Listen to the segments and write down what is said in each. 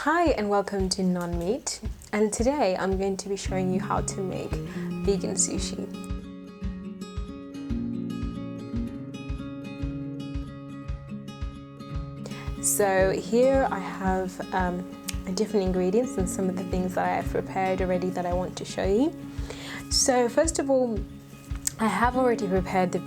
Hi and welcome to Non-Meat, and today I'm going to be showing you how to make vegan sushi. So here I have different ingredients and some of the things that I have prepared already that I want to show you. So first of all, I have already prepared the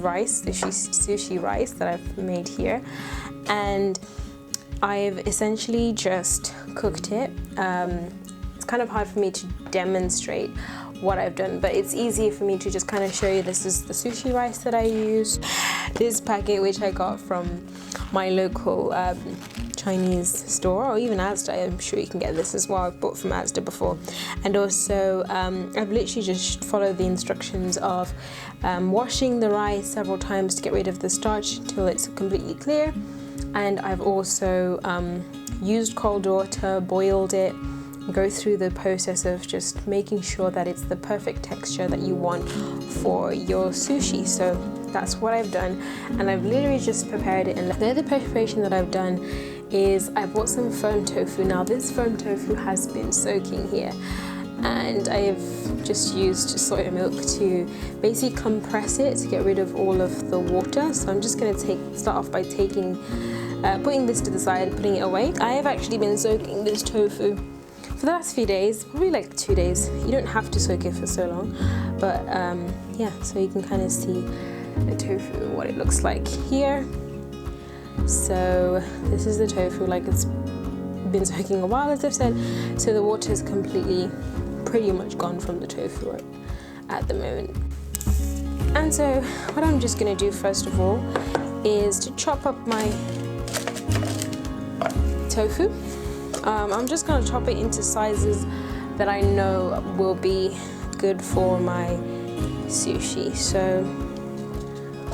rice, the sushi rice that I've made here, and I've essentially just cooked it. It's kind of hard for me to demonstrate what I've done, but it's easier for me to just kind of show you. This is the sushi rice that I use. This packet, which I got from my local Chinese store, or even Asda, I'm sure you can get this as well. I've bought from Asda before. And also I've literally just followed the instructions of washing the rice several times to get rid of the starch until it's completely clear. And I've also used cold water, boiled it, go through the process of just making sure that it's the perfect texture that you want for your sushi. So that's what I've done, and I've literally just prepared it. And the other preparation that I've done is I bought some firm tofu. Now this firm tofu has been soaking here, and I've just used soy milk to basically compress it to get rid of all of the water. So I'm just going to start off by putting this to the side, putting it away. I have actually been soaking this tofu for the last few days, probably like 2 days. You don't have to soak it for so long, but yeah, so you can kind of see the tofu, what it looks like here. So this is the tofu, like it's been soaking a while, as I've said, so the water is pretty much gone from the tofu at the moment. And so what I'm just going to do first of all is to chop up my tofu. I'm just going to chop it into sizes that I know will be good for my sushi. So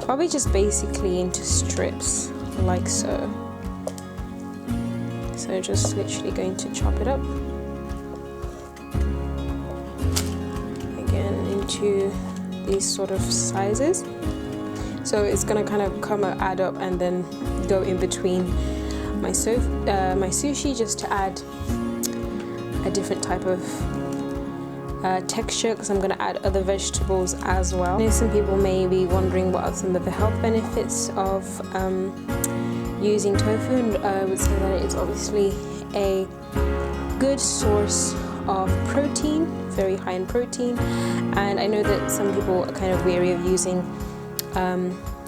probably just basically into strips like so. So just literally going to chop it up again into these sort of sizes. So it's going to kind of add up and then go in between my sushi, just to add a different type of texture, because I'm going to add other vegetables as well. I know some people may be wondering what are some of the health benefits of using tofu, and I would say that it's obviously a good source of protein, very high in protein. And I know that some people are kind of wary of using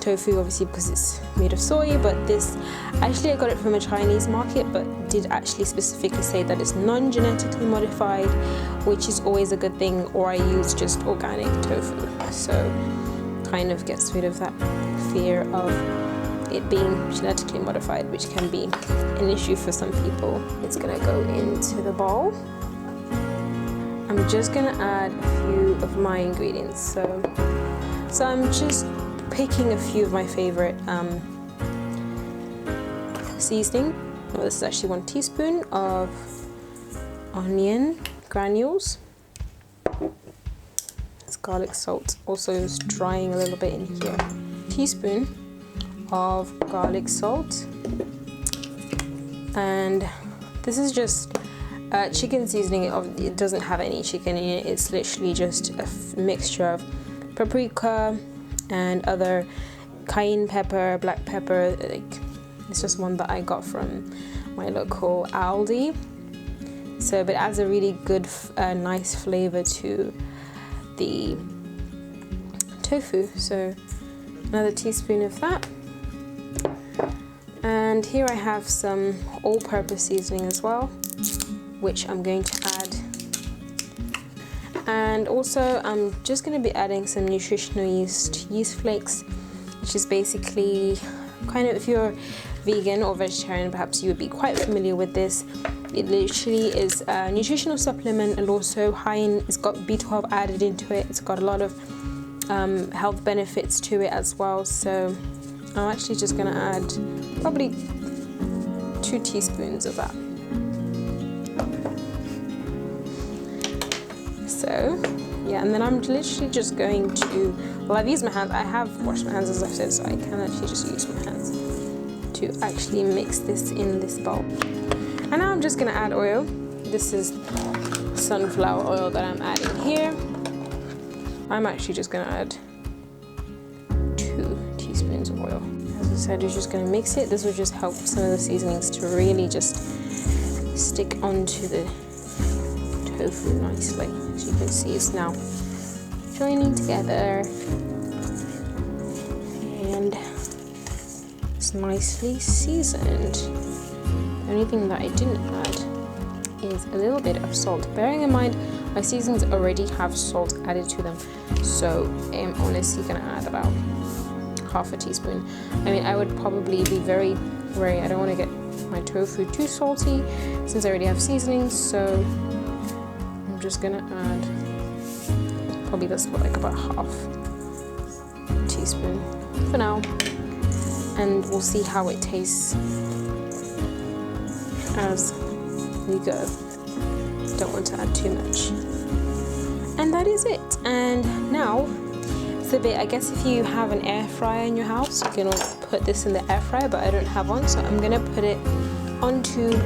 tofu, obviously because it's made of soy, but this actually I got it from a Chinese market, but did actually specifically say that it's non-genetically modified, which is always a good thing. Or I use just organic tofu, so kind of gets rid of that fear of it being genetically modified, which can be an issue for some people. It's gonna go into the bowl. I'm just gonna add a few of my ingredients. So I'm just picking a few of my favorite seasoning. Well, this is actually 1 teaspoon of onion granules. It's garlic salt, also is drying a little bit in here. Teaspoon of garlic salt, and this is just chicken seasoning. It doesn't have any chicken in it. It's literally just a mixture of paprika and other cayenne pepper, black pepper. It's just one that I got from my local Aldi. So, but it adds a really good, nice flavor to the tofu. So another teaspoon of that. And here I have some all-purpose seasoning as well, which I'm going to add. And also I'm just going to be adding some nutritional yeast flakes, which is basically kind of, if you're vegan or vegetarian, perhaps you would be quite familiar with this. It literally is a nutritional supplement, and also it's got B12 added into it. It's got a lot of health benefits to it as well. So I'm actually just going to add probably 2 teaspoons of that. So yeah, and then I'm literally just going to, well, I've used my hands, I have washed my hands as I've said, so I can actually just use my hands to actually mix this in this bowl. And now I'm just gonna add oil. This is sunflower oil that I'm adding here. I'm actually just gonna add 2 teaspoons of oil. As I said, you're just gonna mix it. This will just help some of the seasonings to really just stick onto the tofu nicely. As you can see, it's now joining together and it's nicely seasoned. The only thing that I didn't add is a little bit of salt. Bearing in mind, my seasonings already have salt added to them, so I'm honestly gonna add about half a teaspoon. I mean, I would probably be very wary. I don't want to get my tofu too salty since I already have seasonings, so I'm just gonna add probably this like about half teaspoon for now, and we'll see how it tastes as we go. Don't want to add too much. And that is it. And now the bit, I guess if you have an air fryer in your house, you can put this in the air fryer, but I don't have one, so I'm gonna put it onto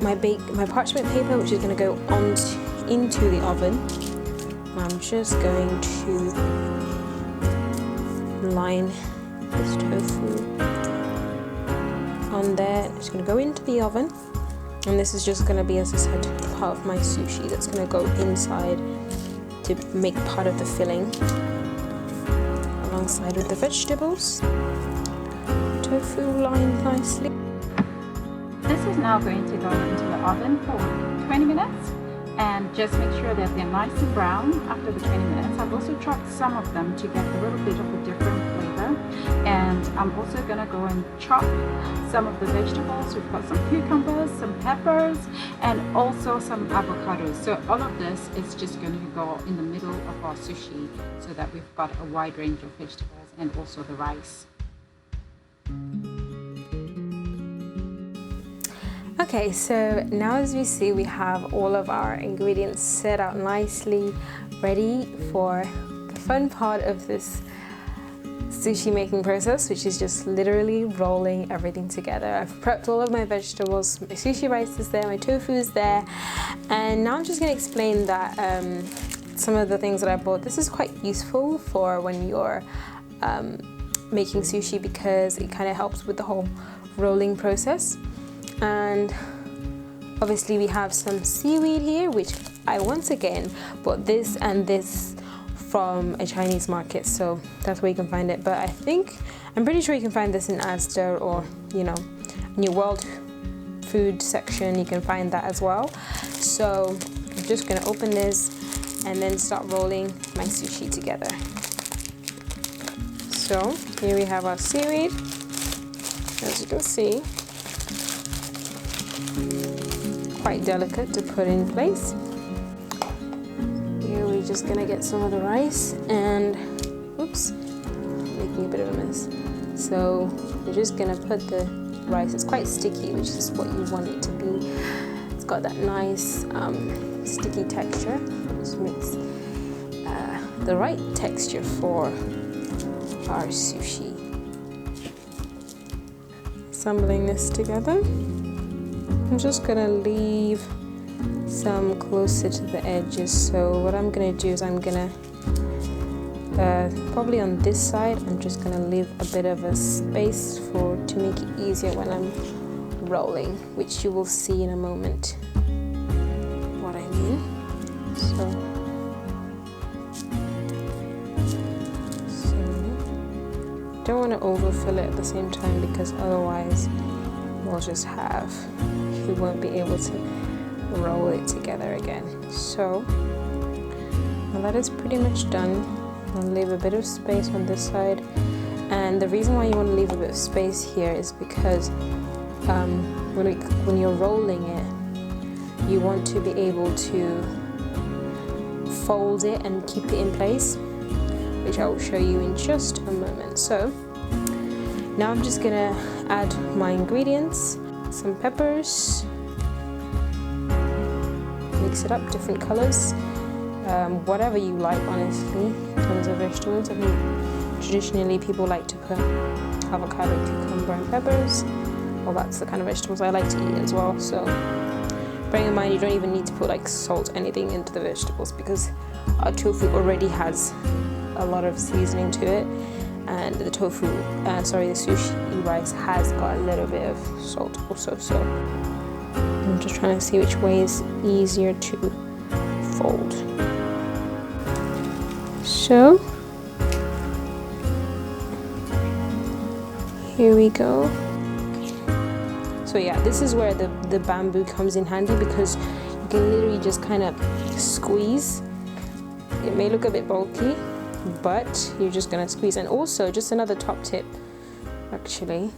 my parchment paper, which is gonna go into the oven. I'm just going to line this tofu on there. It's gonna go into the oven, and this is just gonna be, as I said, part of my sushi that's gonna go inside to make part of the filling alongside with the vegetables. Tofu lined nicely. This is now going to go into the oven for 20 minutes, and just make sure that they're nice and brown after the 20 minutes. I've also chopped some of them to get a little bit of a different flavor, and I'm also gonna go and chop some of the vegetables. We've got some cucumbers, some peppers, and also some avocados. So all of this is just going to go in the middle of our sushi so that we've got a wide range of vegetables and also the rice. Okay, so now as we see, we have all of our ingredients set out nicely, ready for the fun part of this sushi making process, which is just literally rolling everything together. I've prepped all of my vegetables, my sushi rice is there, my tofu is there, and now I'm just going to explain that some of the things that I bought. This is quite useful for when you're making sushi because it kind of helps with the whole rolling process. And obviously we have some seaweed here, which I once again bought this and this from a Chinese market, so that's where you can find it. But I'm pretty sure you can find this in Asda, or you know, in your world food section you can find that as well. So I'm just gonna open this and then start rolling my sushi together. So here we have our seaweed, as you can see, quite delicate to put in place. Here we're just gonna get some of the rice and, oops, making a bit of a mess. So we're just gonna put the rice, it's quite sticky, which is what you want it to be. It's got that nice sticky texture, which makes the right texture for our sushi. Assembling this together. I'm just gonna leave some closer to the edges. So what I'm gonna do is I'm gonna probably on this side, I'm just gonna leave a bit of a space to make it easier when I'm rolling, which you will see in a moment what I mean. So don't want to overfill it at the same time, because otherwise you won't be able to roll it together again. So now that is pretty much done. I'll leave a bit of space on this side, and the reason why you want to leave a bit of space here is because when you're rolling it, you want to be able to fold it and keep it in place, which I will show you in just a moment. So now I'm just gonna add my ingredients, some peppers, mix it up, different colors, whatever you like honestly in terms of vegetables. I think traditionally people like to put avocado, cucumber, and peppers. Well, that's the kind of vegetables I like to eat as well. So bearing in mind, you don't even need to put like salt, anything into the vegetables, because our tofu already has a lot of seasoning to it, and the tofu, the sushi rice has got a little bit of salt also. So I'm just trying to see which way is easier to fold. So here we go. So yeah, this is where the bamboo comes in handy, because you can literally just kind of squeeze. It may look a bit bulky, but you're just gonna squeeze. And also, just another top tip, actually,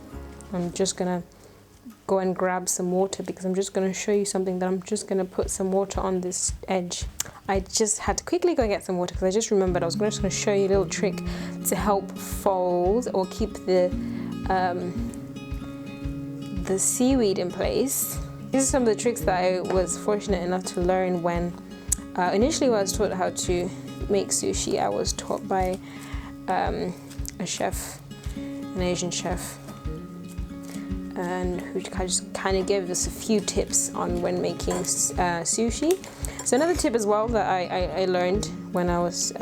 I'm just gonna go and grab some water, because I'm just gonna show you something that I'm just gonna put some water on this edge. I just had to quickly go and get some water, because I just remembered I was just gonna show you a little trick to help fold or keep the seaweed in place. These are some of the tricks that I was fortunate enough to learn when initially when I was taught how to make sushi. I was taught by a chef, an Asian chef, and who just kind of gave us a few tips on when making sushi. So another tip as well that I learned when I was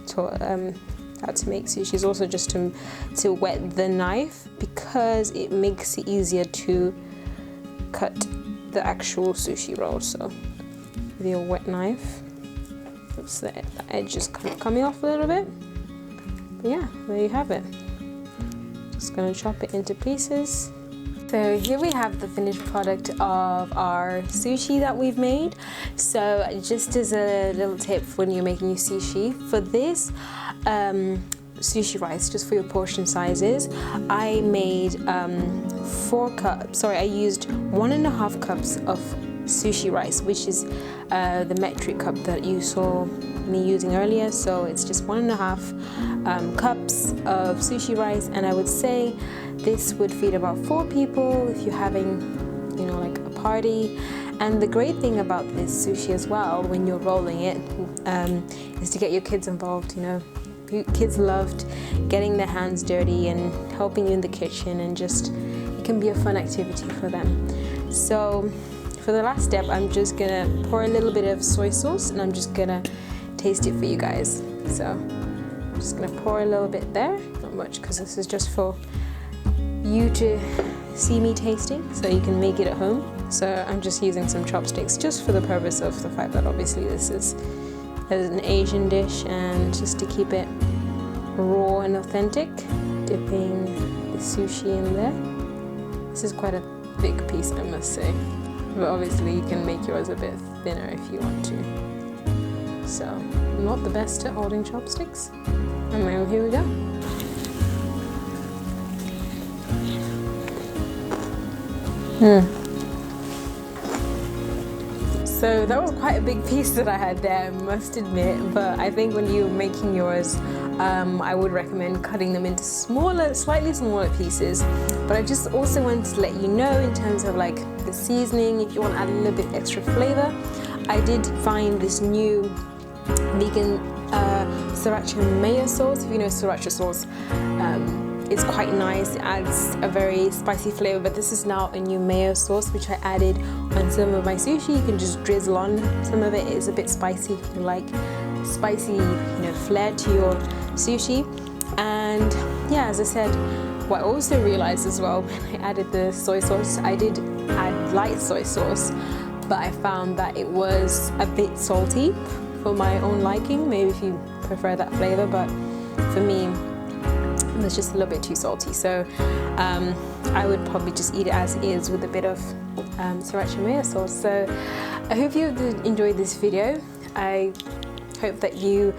taught how to make sushi is also just to wet the knife, because it makes it easier to cut the actual sushi roll. So with your wet knife, oops, the edge is kind of coming off a little bit. But yeah, there you have it. Just gonna chop it into pieces. So here we have the finished product of our sushi that we've made. So just as a little tip when you're making your sushi, for this sushi rice, just for your portion sizes, I made I used 1.5 cups of sushi rice, which is the metric cup that you saw me using earlier. So it's just 1.5 cups of sushi rice, and I would say this would feed about 4 people if you're having, you know, like a party. And the great thing about this sushi as well, when you're rolling it, is to get your kids involved. You know, kids loved getting their hands dirty and helping you in the kitchen, and just it can be a fun activity for them. So for the last step, I'm just gonna pour a little bit of soy sauce, and I'm just gonna taste it for you guys. So I'm just gonna pour a little bit there, not much, because this is just for you to see me tasting, so you can make it at home. So I'm just using some chopsticks, just for the purpose of the fact that obviously this is an Asian dish, and just to keep it raw and authentic, dipping the sushi in there. This is quite a big piece, I must say, but obviously you can make yours a bit thinner if you want to. So I'm not the best at holding chopsticks. And now here we go. So that was quite a big piece that I had there, I must admit, but I think when you're making yours, I would recommend cutting them into slightly smaller pieces. But I just also wanted to let you know, in terms of like the seasoning, if you want to add a little bit extra flavor, I did find this new vegan sriracha mayo sauce. If you know sriracha sauce, it's quite nice. It adds a very spicy flavor, but this is now a new mayo sauce which I added on some of my sushi. You can just drizzle on. Some of it is a bit spicy if you like spicy, you know, flair to your sushi. And yeah, as I said, what I also realized as well when I added the soy sauce, I did add light soy sauce, but I found that it was a bit salty for my own liking. Maybe if you prefer that flavor, but for me, it was just a little bit too salty. So I would probably just eat it as is with a bit of sriracha mayo sauce. So I hope you enjoyed this video. I hope that you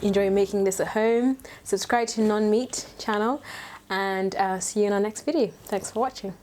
enjoy making this at home. Subscribe to Non-Meat channel, and see you in our next video. Thanks for watching.